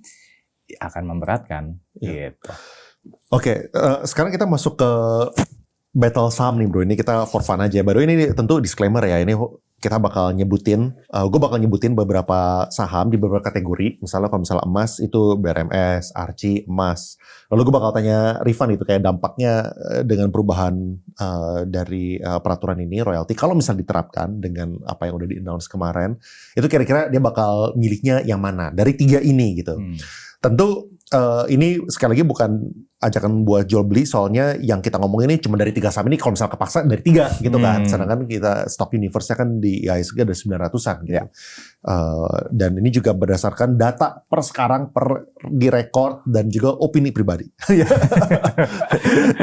akan memberatkan. Ya. Gitu. Oke, sekarang kita masuk ke battle saham nih bro. Ini kita for fun aja. Baru ini tentu disclaimer ya. Ini kita bakal nyebutin, gue bakal nyebutin beberapa saham di beberapa kategori. Misalnya kalau misalnya emas itu BRMS, Archie, emas. Lalu gue bakal tanya Rifan itu kayak dampaknya dengan perubahan dari peraturan ini, royalti. Kalau misalnya diterapkan dengan apa yang udah di-announce kemarin, itu kira-kira dia bakal miliknya yang mana? Dari 3 ini gitu. Tentu ini sekali lagi bukan ajakan buat jual beli, soalnya yang kita ngomong ini cuma dari 3 saham ini, kalau misalnya kepaksa dari 3 gitu kan. Sedangkan kita stock universe-nya kan di IHSG ada 900-an gitu. Dan ini juga berdasarkan data per sekarang, per direkord, dan juga opini pribadi.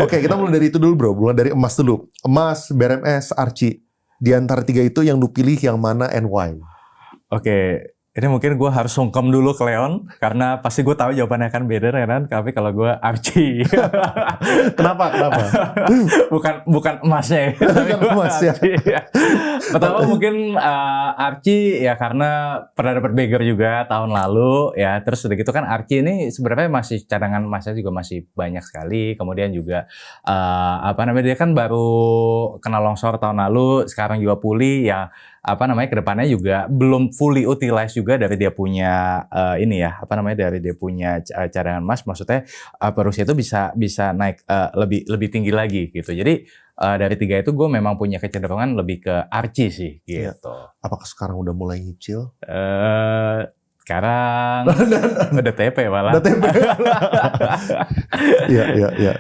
Oke, kita mulai dari itu dulu bro, mulai dari emas dulu. Emas, BRMS, Archie. Di antara 3 itu yang lu pilih yang mana and why? Oke. Ini mungkin gue harus sungkem dulu ke Leon, karena pasti gue tahu jawabannya akan beda kan. Tapi kalau gue Archie. Kenapa? bukan emasnya. Bukan emas ya. Pertama mungkin Archie ya karena pernah dapat Bagger juga tahun lalu ya. Terus udah gitu kan Archie ini sebenarnya masih cadangan emasnya juga masih banyak sekali. Kemudian juga dia kan baru kena longsor tahun lalu, sekarang juga pulih ya. Kedepannya juga belum fully utilize juga dari dia punya dari dia punya cadangan emas, maksudnya produksi itu bisa naik lebih tinggi lagi gitu. Jadi dari 3 itu gue memang punya kecenderungan lebih ke Archie sih gitu. Ya. Apakah sekarang udah mulai nyicil? Sekarang udah TP malah. Udah TP. Iya.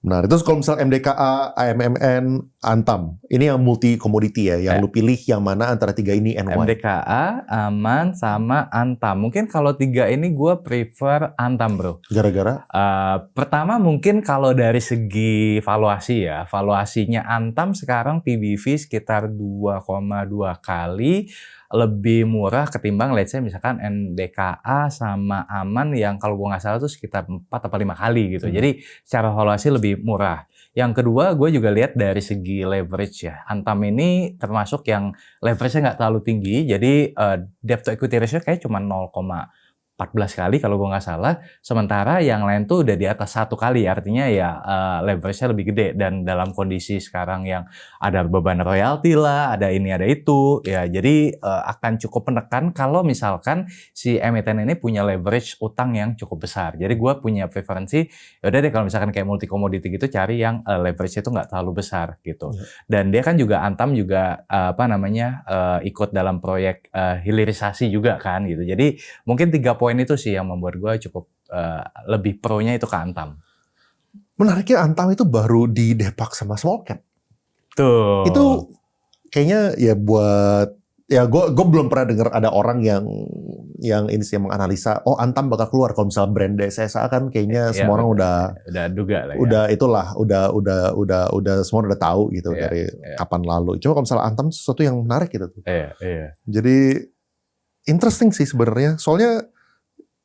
Benar. Itu kalau misal MDKA, AMMN, Antam, ini yang multi komoditi ya, yang lu pilih yang mana antara 3 ini and why? MDKA, Aman, sama Antam. Mungkin kalau 3 ini gue prefer Antam, bro. Gara-gara? Pertama mungkin kalau dari segi valuasi ya, valuasinya Antam sekarang PBV sekitar 2,2 kali lebih murah ketimbang let's say misalkan MDKA sama Aman yang kalau gue nggak salah tuh sekitar 4 atau 5 kali gitu. Jadi secara valuasi lebih murah. Yang kedua gue juga lihat dari segi leverage ya. Antam ini termasuk yang leverage-nya nggak terlalu tinggi. Jadi debt to equity ratio kayak cuma 0,14 kali kalau gue nggak salah, sementara yang lain tuh udah di atas 1 kali, artinya ya leverage-nya lebih gede. Dan dalam kondisi sekarang yang ada beban royalti lah, ada ini ada itu, ya jadi akan cukup menekan kalau misalkan si emiten ini punya leverage utang yang cukup besar. Jadi gue punya preferensi, yaudah deh kalau misalkan kayak multi commodity gitu cari yang leverage itu nggak terlalu besar gitu. Dan dia kan juga Antam juga ikut dalam proyek hilirisasi juga kan gitu. Jadi mungkin 3 poin itu sih yang membuat gue cukup lebih pro-nya itu ke Antam. Menariknya Antam itu baru di depak sama small cap. Tuh. Itu kayaknya ya buat ya gue belum pernah dengar ada orang yang ini sih yang menganalisa Antam bakal keluar kalau misal brand DSSA kan kayaknya semua orang udah duga lah ya. Udah semua udah tahu gitu dari kapan lalu. Cuma kalau misal Antam sesuatu yang menarik gitu tuh. Iya. Jadi interesting sih sebenarnya. Soalnya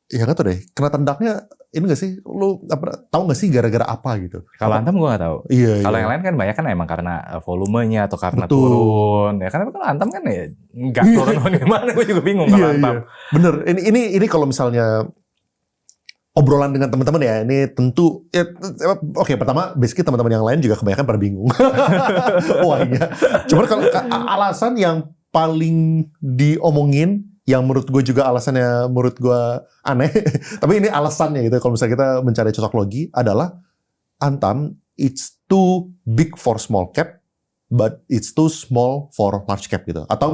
ya nggak tahu deh, kena tendangnya ini nggak sih? Lu tahu nggak sih gara-gara apa gitu? Kalau Antam gue nggak tahu. Iya. Kalau yang lain kan banyak kan emang karena volumenya atau karena Betul. turun. Ya karena kalau Antam kan ya nggak turun gimana, gue juga bingung kalau Antam. Bener. Ini kalau misalnya obrolan dengan teman-teman ya, ini tentu oke, pertama basically teman-teman yang lain juga kebanyakan pada bingung. Wah iya. Cuman kalau alasan yang paling diomongin yang menurut gue juga alasannya menurut gue aneh, tapi ini alasannya gitu kalau misalnya kita mencari cocok logi adalah Antam it's too big for small cap but it's too small for large cap gitu. Atau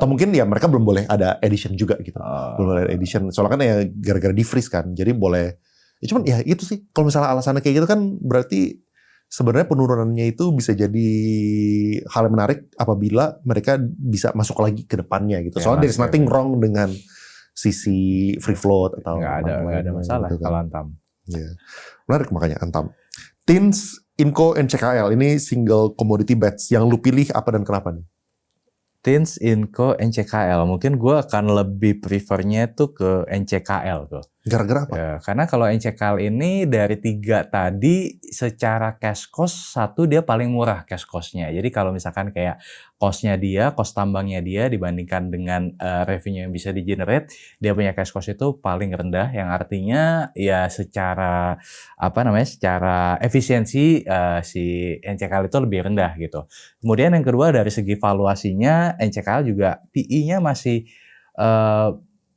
mungkin ya mereka belum boleh ada edition juga gitu. Belum boleh ada edition. Soalnya kan ya gara-gara di-freeze kan. Jadi boleh ya cuman ya itu sih. Kalau misalnya alasannya kayak gitu kan berarti sebenarnya penurunannya itu bisa jadi hal yang menarik apabila mereka bisa masuk lagi ke depannya gitu. Soalnya there's nothing wrong dengan sisi free float atau nggak ada masalah gitu kan. Kalau Antam. Yeah. Menarik makanya Antam. TINS, Inco, NCKL ini single commodity bets yang lu pilih apa dan kenapa nih? TINS, Inco, NCKL. Mungkin gue akan lebih prefernya tuh ke NCKL tuh. Gara-gara apa? Ya, karena kalau NCKL ini dari 3 tadi secara cash cost 1 dia paling murah cash cost-nya. Jadi kalau misalkan kayak cost-nya dia, cost tambangnya dia dibandingkan dengan revenue yang bisa di-generate, dia punya cash cost itu paling rendah, yang artinya ya secara secara efisiensi si NCKL itu lebih rendah gitu. Kemudian yang kedua dari segi valuasinya NCKL juga PE-nya masih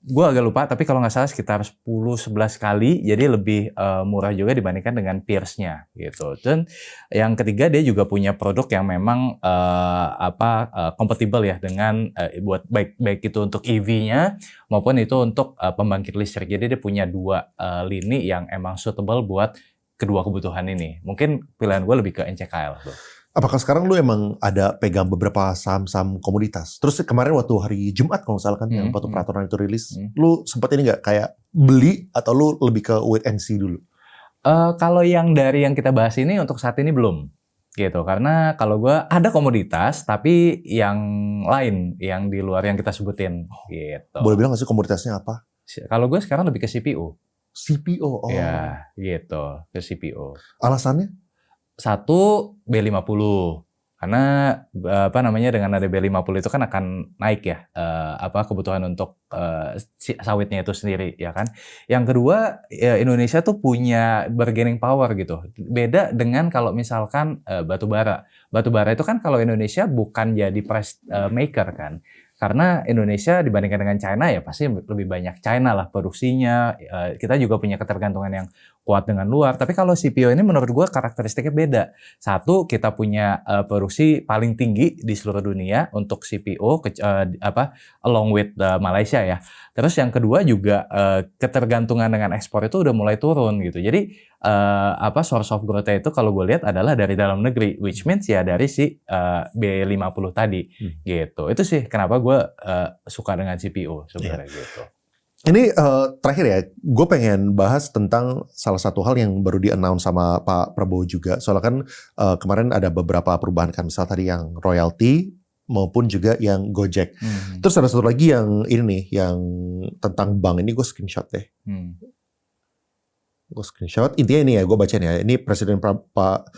gue agak lupa, tapi kalau nggak salah sekitar 10-11 kali, jadi lebih murah juga dibandingkan dengan peers-nya gitu. Dan yang ketiga dia juga punya produk yang memang kompatibel ya dengan buat baik itu untuk EV-nya maupun itu untuk pembangkit listrik. Jadi dia punya 2 lini yang emang suitable buat kedua kebutuhan ini. Mungkin pilihan gue lebih ke NCKL tuh. Apakah sekarang lu emang ada pegang beberapa saham-saham komoditas? Terus kemarin waktu hari Jumat kalau nggak salah kan yang waktu peraturan itu rilis, lu sempat ini nggak kayak beli atau lu lebih ke wait and see dulu? Kalau yang dari yang kita bahas ini untuk saat ini belum gitu, karena kalau gue ada komoditas tapi yang lain yang di luar yang kita sebutin gitu. Boleh bilang nggak sih komoditasnya apa? Kalau gue sekarang lebih ke CPO. CPO, Ya gitu, ke CPO. Alasannya? 1, B50. Karena dengan ada B50 itu kan akan naik ya kebutuhan untuk sawitnya itu sendiri ya kan. Yang kedua ya Indonesia tuh punya bargaining power gitu. Beda dengan kalau misalkan batu bara. Batu bara itu kan kalau Indonesia bukan jadi price maker kan. Karena Indonesia dibandingkan dengan China ya pasti lebih banyak China lah produksinya. Kita juga punya ketergantungan yang kuat dengan luar. Tapi kalau CPO ini menurut gue karakteristiknya beda. Satu, kita punya produksi paling tinggi di seluruh dunia untuk CPO, along with Malaysia ya. Terus yang kedua juga ketergantungan dengan ekspor itu udah mulai turun gitu. Jadi source of growth-nya itu kalau gue lihat adalah dari dalam negeri, which means ya dari si B50 tadi gitu. Itu sih kenapa gue suka dengan CPO sebenarnya gitu. Ini terakhir ya, gue pengen bahas tentang salah satu hal yang baru di-announce sama Pak Prabowo juga. Soalnya kan kemarin ada beberapa perubahan kan, misal tadi yang royalty maupun juga yang Gojek. Terus ada satu lagi yang ini nih, yang tentang bank. Ini gue screenshot deh. Gue screenshot. Intinya ini ya, gue bacain ya. Ini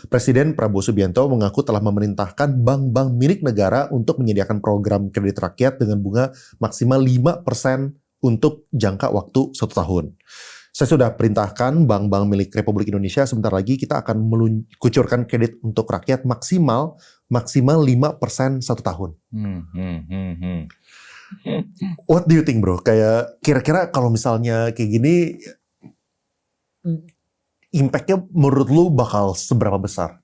Presiden Prabowo Subianto mengaku telah memerintahkan bank-bank milik negara untuk menyediakan program kredit rakyat dengan bunga maksimal 5% untuk jangka waktu 1 tahun. Saya sudah perintahkan bank-bank milik Republik Indonesia sebentar lagi kita akan kucurkan kredit untuk rakyat maksimal 5% 1 tahun. What do you think bro? Kayak kira-kira kalau misalnya kayak gini, impact-nya menurut lu bakal seberapa besar?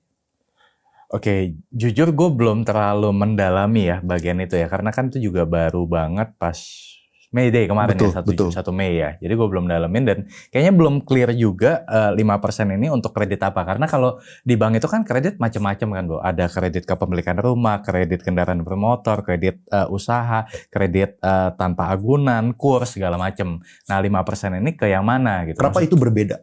Oke, jujur gue belum terlalu mendalami ya bagian itu ya, karena kan itu juga baru banget pas May Day kemarin betul. 1 Mei ya. Jadi gue belum dalamin dan kayaknya belum clear juga 5% ini untuk kredit apa. Karena kalau di bank itu kan kredit macam-macam kan bro. Ada kredit kepemilikan rumah, kredit kendaraan bermotor, kredit usaha, kredit tanpa agunan, kurs segala macam. Nah 5% ini ke yang mana gitu. Kenapa itu berbeda?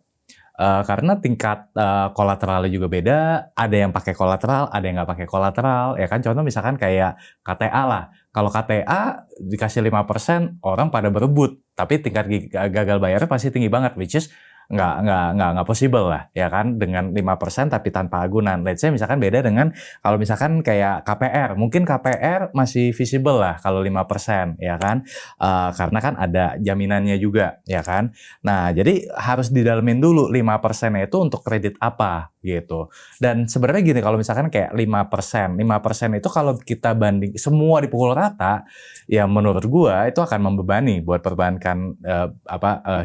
Karena tingkat kolateralnya juga beda, ada yang pakai kolateral, ada yang nggak pakai kolateral, ya kan? Contoh misalkan kayak KTA lah. Kalau KTA dikasih 5%, orang pada berebut, tapi tingkat gagal bayarnya pasti tinggi banget, which is nggak possible lah, ya kan? Dengan 5% tapi tanpa agunan. Let's say misalkan beda dengan kalau misalkan kayak KPR, mungkin KPR masih visible lah kalau 5%, ya kan? Karena kan ada jaminannya juga, ya kan? Nah, jadi harus didalamin dulu 5% itu untuk kredit apa gitu. Dan sebenarnya gini, kalau misalkan kayak 5% itu kalau kita banding semua dipukul rata, ya menurut gua itu akan membebani buat perbankan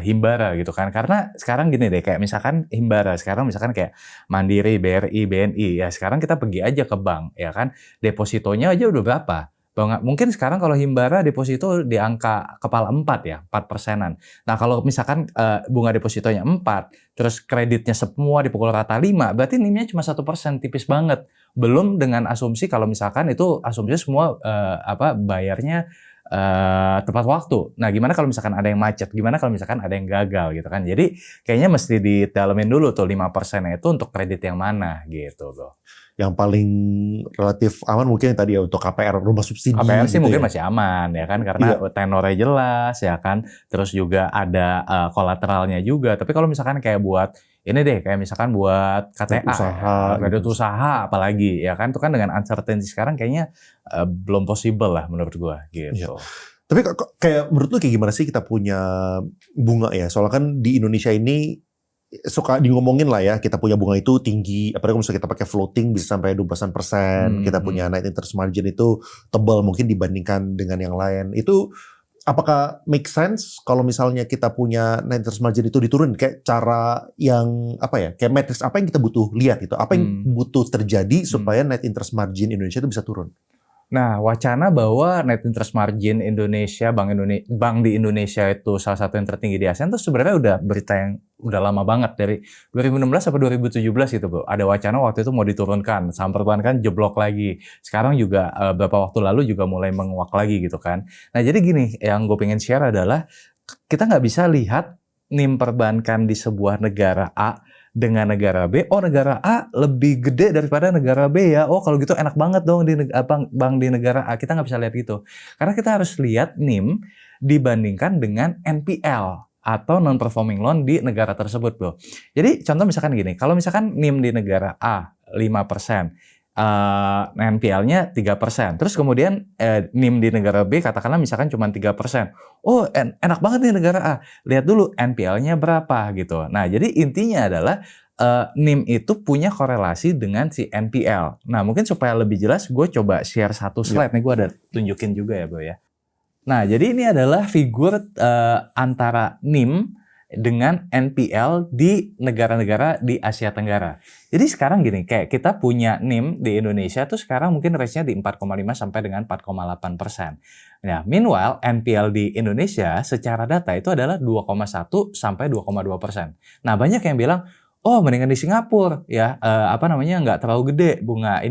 Himbara gitu kan. Karena sekarang gini deh, kayak misalkan Himbara, sekarang misalkan kayak Mandiri, BRI, BNI, ya sekarang kita pergi aja ke bank, ya kan, depositonya aja udah berapa? Mungkin sekarang kalau Himbara deposito di angka kepala 4 ya, 4%-an. Nah kalau misalkan bunga depositonya 4, terus kreditnya semua dipukul rata 5, berarti NIM-nya cuma 1%, tipis banget. Belum dengan asumsi kalau misalkan itu asumsinya semua bayarnya tepat waktu. Nah, gimana kalau misalkan ada yang macet? Gimana kalau misalkan ada yang gagal gitu kan? Jadi kayaknya mesti didalamin dulu tuh 5%-nya itu untuk kredit yang mana gitu bro. Yang paling relatif aman mungkin tadi ya untuk KPR, rumah subsidi. KPR sih gitu mungkin ya. masih aman ya kan, karena tenornya jelas ya kan. Terus juga ada kolateralnya juga. Tapi kalau misalkan kayak buat ini deh, kayak misalkan buat KTA, kredit usaha apalagi ya kan, itu kan dengan uncertainty sekarang kayaknya belum possible lah menurut gua gitu. Iya. Tapi kayak menurut lu kayak gimana sih kita punya bunga ya? Soalnya kan di Indonesia ini suka ngomongin lah ya, kita punya bunga itu tinggi, apalagi kalau misalnya kita pakai floating bisa sampai 12%, kita punya net interest margin itu tebal mungkin dibandingkan dengan yang lain. Itu apakah make sense kalau misalnya kita punya net interest margin itu diturun? Kayak cara yang kayak matrix apa yang kita butuh lihat itu, apa yang butuh terjadi supaya net interest margin Indonesia itu bisa turun? Nah, wacana bahwa net interest margin Indonesia, bank di Indonesia itu salah satu yang tertinggi di ASEAN itu sebenarnya udah berita yang udah lama banget dari 2016 sampai 2017 gitu, Bro. Ada wacana waktu itu mau diturunkan, saham perbankan jeblok lagi. Sekarang juga beberapa waktu lalu juga mulai menguak lagi gitu kan. Nah, jadi gini, yang gue pengen share adalah kita nggak bisa lihat NIM perbankan di sebuah negara A dengan negara B, oh negara A lebih gede daripada negara B ya, oh kalau gitu enak banget dong di bank di negara A. Kita nggak bisa lihat gitu, karena kita harus lihat NIM dibandingkan dengan NPL atau non-performing loan di negara tersebut, bro. Jadi contoh misalkan gini, kalau misalkan NIM di negara A 5%, NPL-nya 3%. Terus kemudian NIM di negara B katakanlah misalkan cuma 3%. Oh, enak banget nih negara A. Lihat dulu NPL-nya berapa gitu. Nah, jadi intinya adalah NIM itu punya korelasi dengan si NPL. Nah, mungkin supaya lebih jelas gue coba share satu slide nih, gue ada tunjukin juga ya, Bro ya. Nah, jadi ini adalah figur antara NIM dengan NPL di negara-negara di Asia Tenggara. Jadi sekarang gini, kayak kita punya NIM di Indonesia tuh sekarang mungkin range-nya di 4,5 sampai dengan 4,8%. Nah, meanwhile NPL di Indonesia secara data itu adalah 2,1 sampai 2,2%. Nah, banyak yang bilang, oh mendingan di Singapura ya, nggak terlalu gede bunga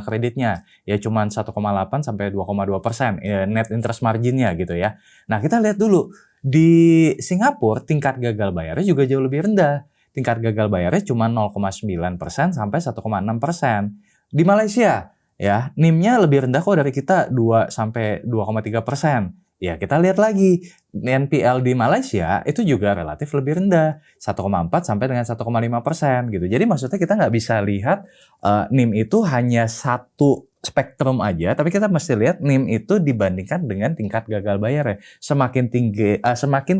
kreditnya, ya cuman 1,8 sampai 2,2%, net interest marginnya gitu ya. Nah, kita lihat dulu di Singapura tingkat gagal bayarnya juga jauh lebih rendah. Tingkat gagal bayarnya cuma 0,9% sampai 1,6%. Di Malaysia ya, NIM-nya lebih rendah kok dari kita, 2 sampai 2,3%. Ya, kita lihat lagi NPL di Malaysia itu juga relatif lebih rendah, 1,4 sampai dengan 1,5% gitu. Jadi maksudnya kita nggak bisa lihat NIM itu hanya satu spektrum aja, tapi kita mesti lihat NIM itu dibandingkan dengan tingkat gagal bayar ya. Semakin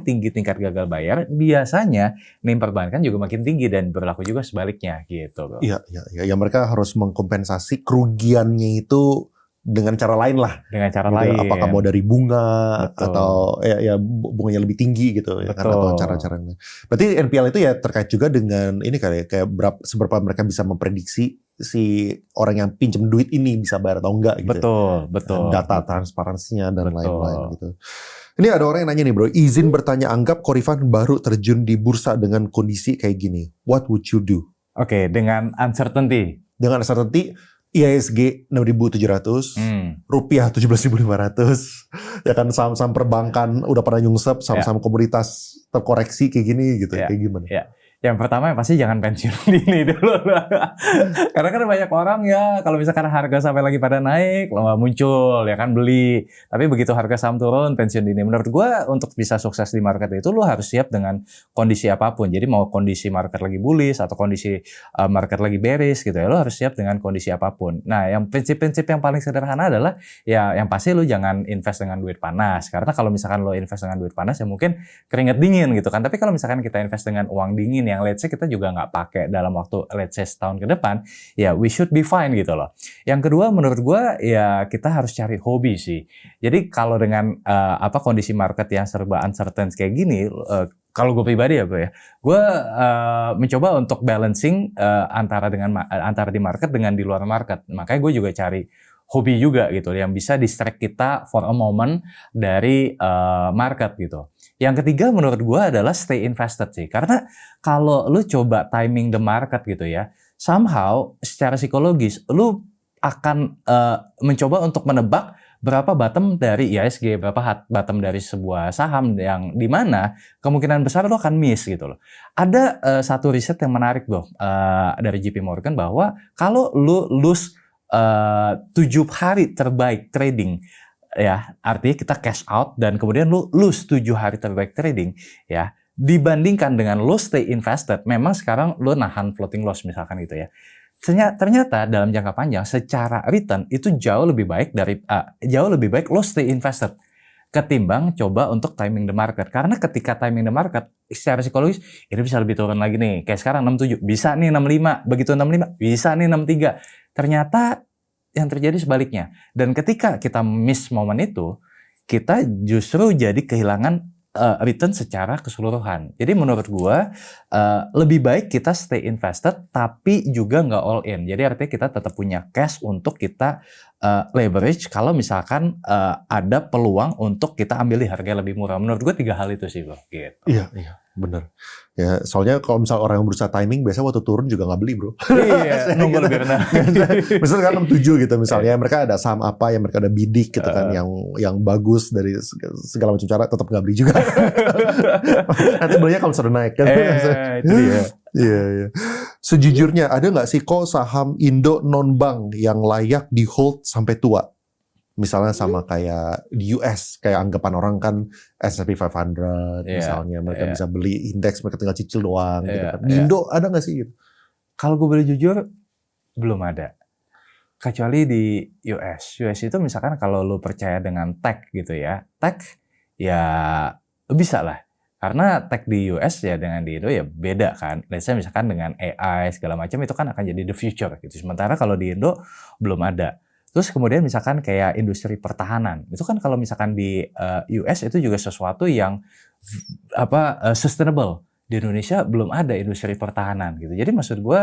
tinggi tingkat gagal bayar, biasanya NIM perbankan juga makin tinggi dan berlaku juga sebaliknya gitu. Iya. Ya mereka harus mengkompensasi kerugiannya itu dengan cara lain lah. Dengan cara gitu. lain. Apakah mau dari bunga, Betul. atau bunganya lebih tinggi gitu ya kan, atau cara-caranya. Berarti NPL itu ya terkait juga dengan ini kali ya, kayak seberapa mereka bisa memprediksi si orang yang pinjam duit ini bisa bayar atau enggak gitu. Betul. Data transparansinya dan lain-lain gitu. Ini ada orang yang nanya nih bro, izin bertanya, anggap Korifan baru terjun di bursa dengan kondisi kayak gini. What would you do? Oke, dengan uncertainty. Dengan uncertainty, IHSG 6.700, rupiah 17.500, ya kan, saham-saham perbankan udah pernah nyungsep, saham-saham komoditas terkoreksi kayak gini gitu, kayak gimana? Ya. Yang pertama pasti jangan pensiun dini dulu. Karena kan banyak orang ya, kalau misalkan harga sampai lagi pada naik, muncul ya kan beli. Tapi begitu harga saham turun, pensiun dini. Menurut gue untuk bisa sukses di market itu lo harus siap dengan kondisi apapun. Jadi mau kondisi market lagi bullish atau kondisi market lagi bearish gitu ya, lo harus siap dengan kondisi apapun. Nah, yang prinsip-prinsip yang paling sederhana adalah ya yang pasti lo jangan invest dengan duit panas. Karena kalau misalkan lo invest dengan duit panas ya mungkin keringat dingin gitu kan. Tapi kalau misalkan kita invest dengan uang dingin yang let's say kita juga nggak pakai dalam waktu let's say setahun ke depan, ya we should be fine gitu loh. Yang kedua menurut gue ya kita harus cari hobi sih. Jadi kalau dengan kondisi market yang serba uncertain kayak gini, kalau gue pribadi ya bro ya, gue mencoba untuk balancing antara di market dengan di luar market. Makanya gue juga cari hobi juga gitu yang bisa distract kita for a moment dari market gitu. Yang ketiga menurut gue adalah stay invested sih. Karena kalau lu coba timing the market gitu ya, somehow secara psikologis lu akan mencoba untuk menebak berapa bottom dari IHSG, berapa bottom dari sebuah saham yang dimana kemungkinan besar lu akan miss gitu loh. Ada satu riset yang menarik bro dari JP Morgan bahwa kalau lu lose 7 hari terbaik trading, ya artinya kita cash out dan kemudian lu lose 7 hari terbaik trading ya, dibandingkan dengan lu stay invested, memang sekarang lu nahan floating loss misalkan gitu ya, ternyata dalam jangka panjang secara return itu jauh lebih baik lu stay invested ketimbang coba untuk timing the market. Karena ketika timing the market secara psikologis ini bisa lebih turun lagi nih, kayak sekarang 67 bisa nih 65, begitu 65 bisa nih 63, ternyata yang terjadi sebaliknya. Dan ketika kita miss momen itu, kita justru jadi kehilangan return secara keseluruhan. Jadi menurut gua lebih baik kita stay invested tapi juga nggak all in. Jadi artinya kita tetap punya cash untuk kita leverage kalau misalkan ada peluang untuk kita ambil di harga lebih murah. Menurut gua 3 hal itu sih bro. Gitu. Iya bener. Ya, soalnya kalau misal orang yang berusaha timing, biasanya waktu turun juga nggak beli bro. Iya, nunggu lebih rendah. Misalnya kan 67 gitu misalnya, mereka ada saham apa yang mereka ada bidik gitu kan, yang bagus dari segala macam cara, tetap nggak beli juga. Nanti belinya kalau sudah naik kan. Itu dia. Iya. Sejujurnya ada nggak sih kok saham Indo non bank yang layak di hold sampai tua? Misalnya sama kayak di US, kayak anggapan orang kan S&P 500 misalnya, mereka bisa beli indeks, mereka tinggal cicil doang gitu kan. Di Indo ada nggak sih gitu? Kalau gue boleh jujur, belum ada. Kecuali di US. US itu misalkan kalau lu percaya dengan tech gitu ya, tech ya bisa lah. Karena tech di US ya dengan di Indo ya beda kan. Let's say misalkan dengan AI segala macam itu kan akan jadi the future gitu. Sementara kalau di Indo belum ada. Terus kemudian misalkan kayak industri pertahanan, itu kan kalau misalkan di US itu juga sesuatu yang sustainable. Di Indonesia belum ada industri pertahanan gitu. Jadi maksud gue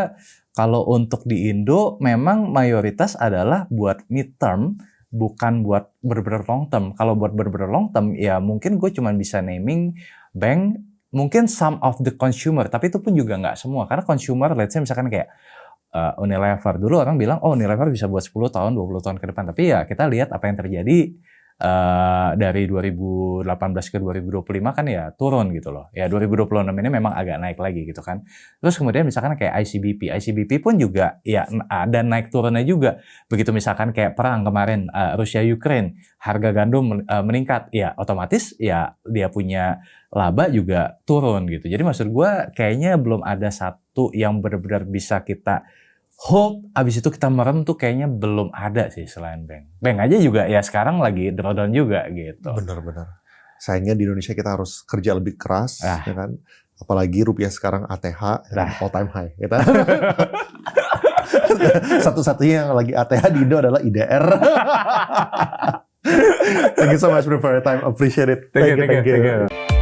kalau untuk di Indo memang mayoritas adalah buat mid term, bukan buat bener-bener long term. Kalau buat bener-bener long term ya mungkin gue cuma bisa naming bank, mungkin some of the consumer, tapi itu pun juga nggak semua. Karena consumer, let's say misalkan kayak Unilever, dulu orang bilang oh Unilever bisa buat 10 tahun, 20 tahun ke depan. Tapi ya kita lihat apa yang terjadi dari 2018 ke 2025 kan ya turun gitu loh. Ya 2026 ini memang agak naik lagi gitu kan. Terus kemudian misalkan kayak ICBP pun juga ya ada naik turunnya juga. Begitu misalkan kayak perang kemarin Rusia Ukraine, harga gandum meningkat, ya otomatis ya dia punya laba juga turun gitu. Jadi maksud gue kayaknya belum ada satu yang benar-benar bisa kita hold, abis itu kita merem tuh kayaknya belum ada sih selain bank. Bank aja juga ya sekarang lagi drawdown juga gitu. Bener-bener. Sayangnya di Indonesia kita harus kerja lebih keras, ya kan? Apalagi rupiah sekarang ATH, all time high. Gitu. Satu-satunya yang lagi ATH di Indo adalah IDR. Thank you so much for your time, appreciate it. Thank you.